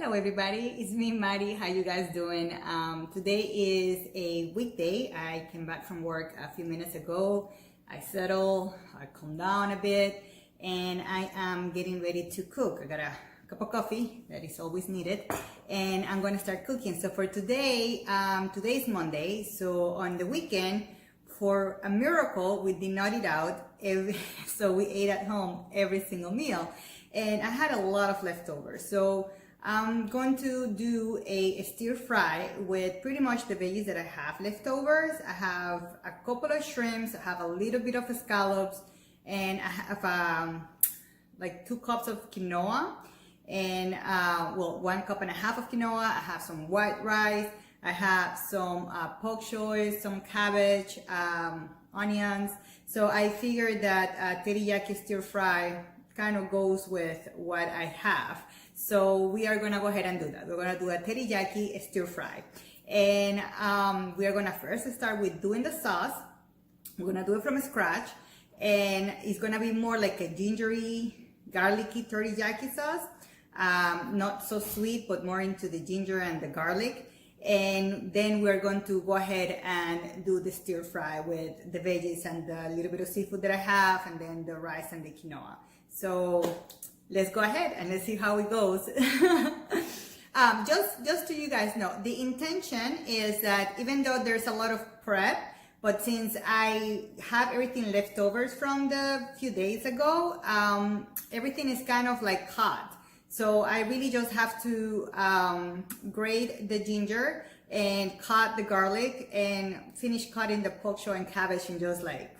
Hello everybody, it's me Mari. How you guys doing? Today is a weekday. I came back from work a few minutes ago. I settled, I calmed down a bit, and I am getting ready to cook. I got a cup of coffee that is always needed, and I'm going to start cooking. So for today, today's Monday, so on the weekend, for a miracle, we did not eat out, so we ate at home every single meal, and I had a lot of leftovers. So I'm going to do a stir fry with pretty much the veggies that I have leftovers. I have a couple of shrimps, I have a little bit of scallops, and I have like 2 cups of quinoa, and 1.5 cups of quinoa. I have some white rice, I have some pak choy, some cabbage, onions. So I figured that teriyaki stir fry kind of goes with what I have. So we are gonna go ahead and do that. We're gonna do a teriyaki stir fry. And we are gonna first start with doing the sauce. We're gonna do it from scratch. And it's gonna be more like a gingery, garlicky teriyaki sauce. Not so sweet, but more into the ginger and the garlic. And then we're going to go ahead and do the stir fry with the veggies and the little bit of seafood that I have, and then the rice and the quinoa. So let's go ahead and let's see how it goes. Just to you guys know, the intention is that even though there's a lot of prep, but since I have everything leftovers from the few days ago, everything is kind of like hot. So I really just have to grate the ginger and cut the garlic and finish cutting the pak choy and cabbage in just like,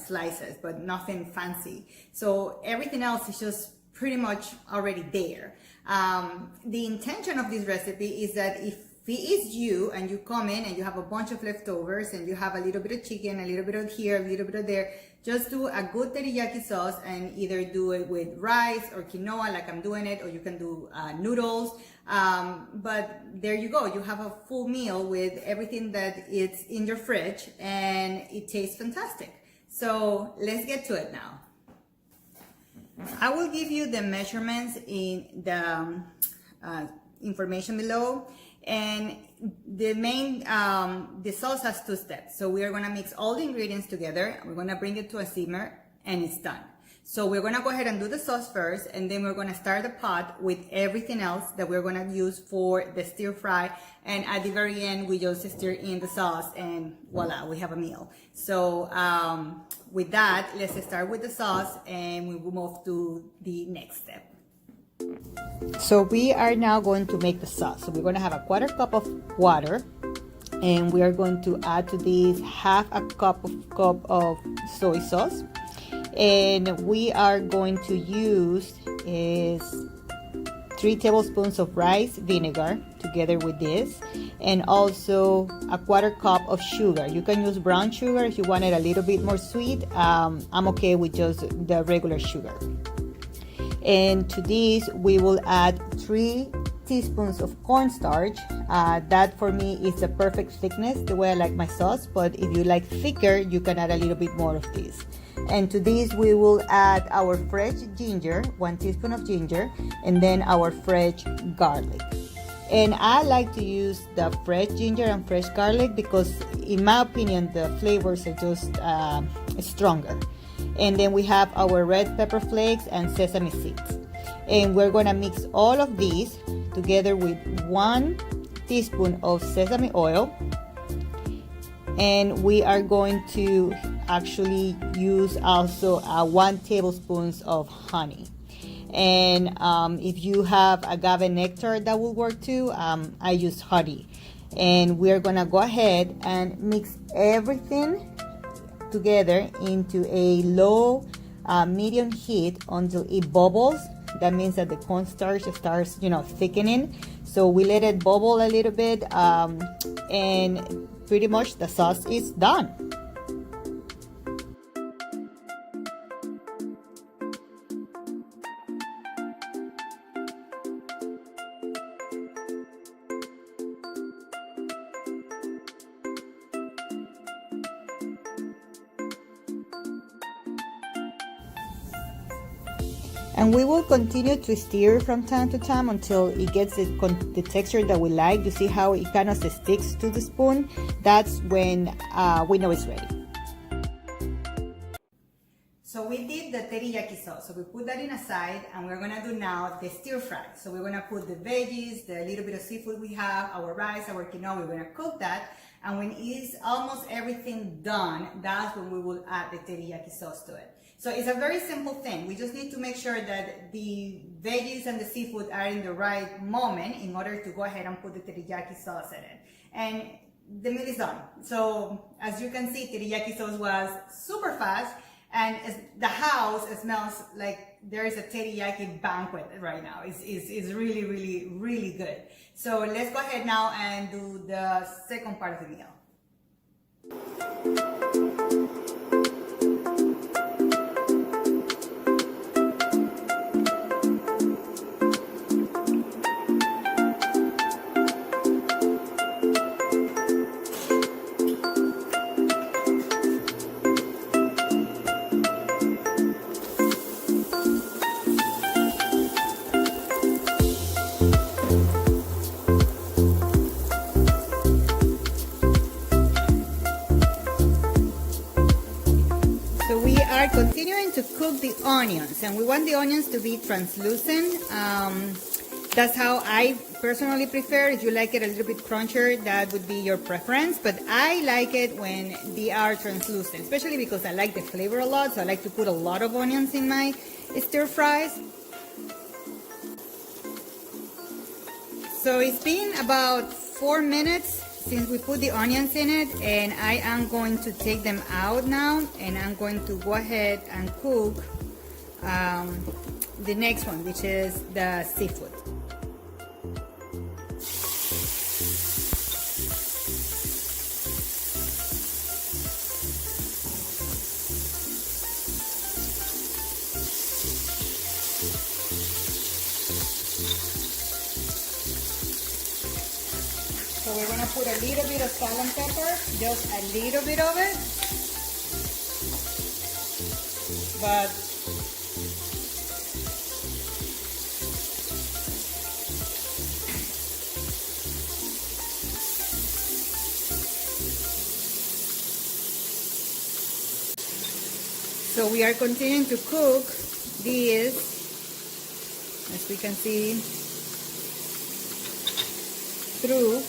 slices, but nothing fancy. So everything else is just pretty much already there. The intention of this recipe is that if it is you and you come in and you have a bunch of leftovers and you have a little bit of chicken, a little bit of here, a little bit of there, just do a good teriyaki sauce and either do it with rice or quinoa like I'm doing it, or you can do noodles. But there you go. You have a full meal with everything that is in your fridge, and it tastes fantastic. So let's get to it now. I will give you the measurements in the information below. And the sauce has 2 steps. So we are going to mix all the ingredients together. We're going to bring it to a simmer, and it's done. So we're going to go ahead and do the sauce first, and then we're going to start the pot with everything else that we're going to use for the stir fry. And at the very end, we just stir in the sauce, and voila, we have a meal. So with that, let's start with the sauce, and we will move to the next step. So we are now going to make the sauce. So we're going to have a 1/4 cup of water, and we are going to add to this 1/2 cup of soy sauce, and we are going to use 3 tablespoons of rice vinegar together with this, and also a 1/4 cup of sugar. You can use brown sugar if you want it a little bit more sweet. I'm okay with just the regular sugar. And to this we will add 3 teaspoons of cornstarch. That for me is the perfect thickness, the way I like my sauce, but if you like thicker, you can add a little bit more of this. And to this we will add our fresh ginger, 1 teaspoon of ginger, and then our fresh garlic. And I like to use the fresh ginger and fresh garlic because in my opinion the flavors are just stronger. And then we have our red pepper flakes and sesame seeds. And we're gonna mix all of these together with 1 teaspoon of sesame oil. And we are going to actually use also 1 tablespoon of honey. And if you have agave nectar, that will work too. I use honey. And we're gonna go ahead and mix everything together into a low medium heat until it bubbles. That means that the cornstarch starts thickening. So we let it bubble a little bit, and pretty much the sauce is done. And we will continue to stir from time to time until it gets the texture that we like. You see how it kind of sticks to the spoon? That's when we know it's ready. So we did the teriyaki sauce. So we put that in aside, and we're gonna do now the stir fry. So we're gonna put the veggies, the little bit of seafood we have, our rice, our quinoa, we're gonna cook that. And when it's almost everything done, that's when we will add the teriyaki sauce to it. So it's a very simple thing. We just need to make sure that the veggies and the seafood are in the right moment in order to go ahead and put the teriyaki sauce in it. And the meal is done. So as you can see, teriyaki sauce was super fast. And the house smells like there is a teriyaki banquet right now. It's really, really, really good. So let's go ahead now and do the second part of the meal. Continuing to cook the onions, and we want the onions to be translucent. That's how I personally prefer. If you like it a little bit crunchier, that would be your preference, but I like it when they are translucent, especially because I like the flavor a lot, so I like to put a lot of onions in my stir fries. So it's been about 4 minutes since we put the onions in it, and I am going to take them out now, and I'm going to go ahead and cook the next one, which is the seafood. So we're going to put a little bit of salt and pepper, just a little bit of it. But so we are continuing to cook these, as we can see, through.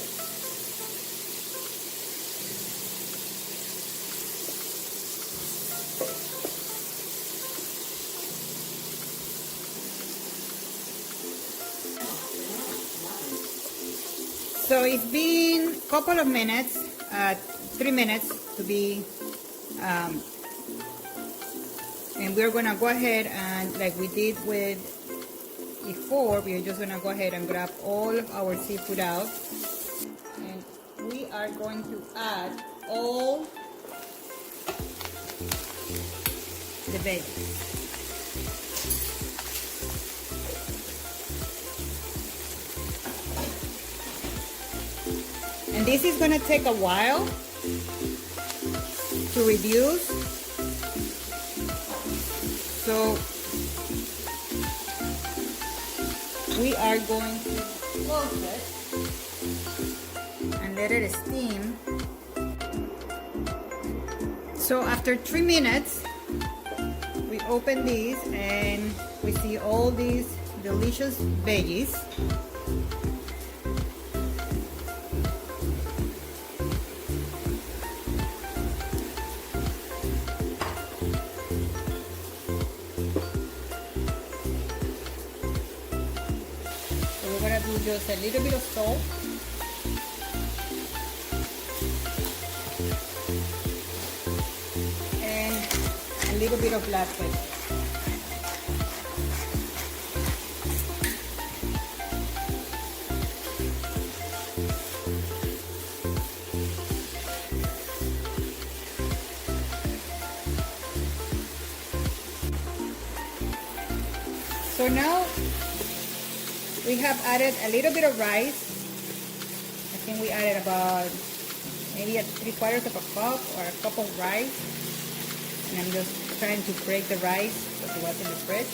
So it's been a couple of minutes, 3 minutes to be, and we're gonna go ahead and, like we did with before, we're just gonna go ahead and grab all of our seafood out, and we are going to add all the veggies. And this is going to take a while to reduce. So we are going to close it and let it steam. So after 3 minutes, we open these and we see all these delicious veggies. Just a little bit of salt, and a little bit of black pepper. So now we have added a little bit of rice. I think we added about maybe 3/4 of a cup or a cup of rice. And I'm just trying to break the rice because it was in the fridge.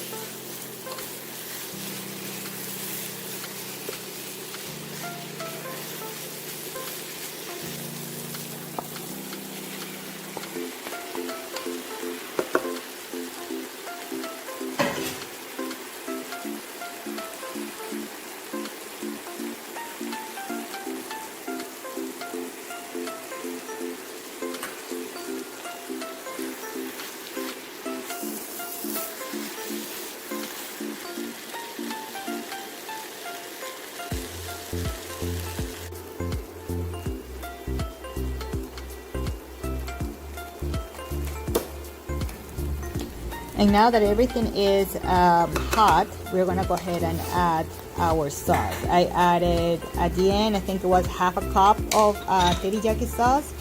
And now that everything is hot, we're gonna go ahead and add our sauce. I added at the end, I think it was half a cup of teriyaki sauce,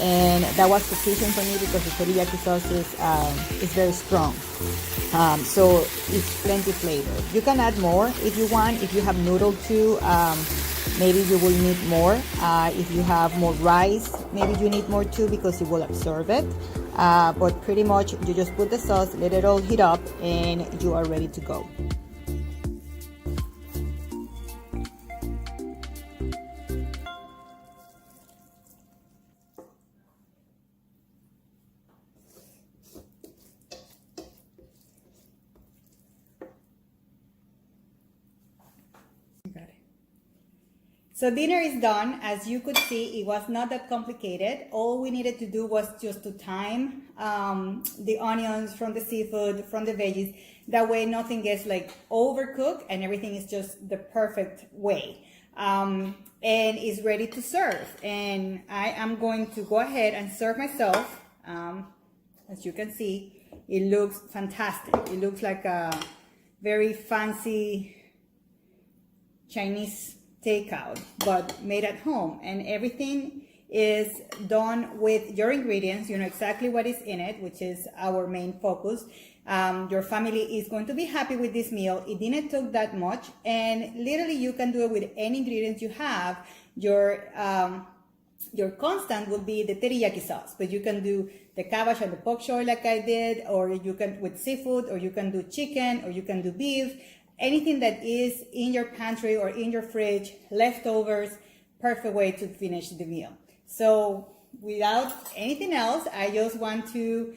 and that was sufficient for me because the teriyaki sauce is very strong. So it's plenty flavor. You can add more if you want. If you have noodle too, maybe you will need more. If you have more rice, maybe you need more too because it will absorb it. But pretty much you just put the sauce, let it all heat up, and you are ready to go. So dinner is done. As you could see, it was not that complicated. All we needed to do was just to time the onions from the seafood, from the veggies. That way nothing gets like overcooked and everything is just the perfect way. And it's ready to serve. And I am going to go ahead and serve myself. As you can see, it looks fantastic. It looks like a very fancy Chinese takeout, but made at home, and everything is done with your ingredients. You know exactly what is in it, which is our main focus. Your family is going to be happy with this meal. It didn't take that much, and literally you can do it with any ingredients you have. Your constant will be the teriyaki sauce, but you can do the cabbage and the bok choy like I did, or you can with seafood, or you can do chicken, or you can do beef. Anything that is in your pantry or in your fridge, leftovers, perfect way to finish the meal. So without anything else, I just want to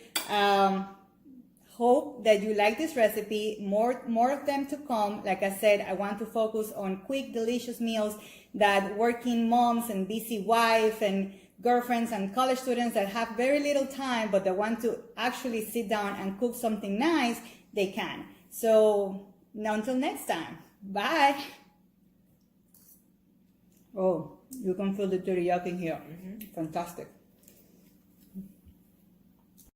hope that you like this recipe. More of them to come. Like I said, I want to focus on quick, delicious meals that working moms and busy wife and girlfriends and college students that have very little time, but they want to actually sit down and cook something nice, they can. So now until next time, bye. Oh, you can feel the teriyaki here. Fantastic.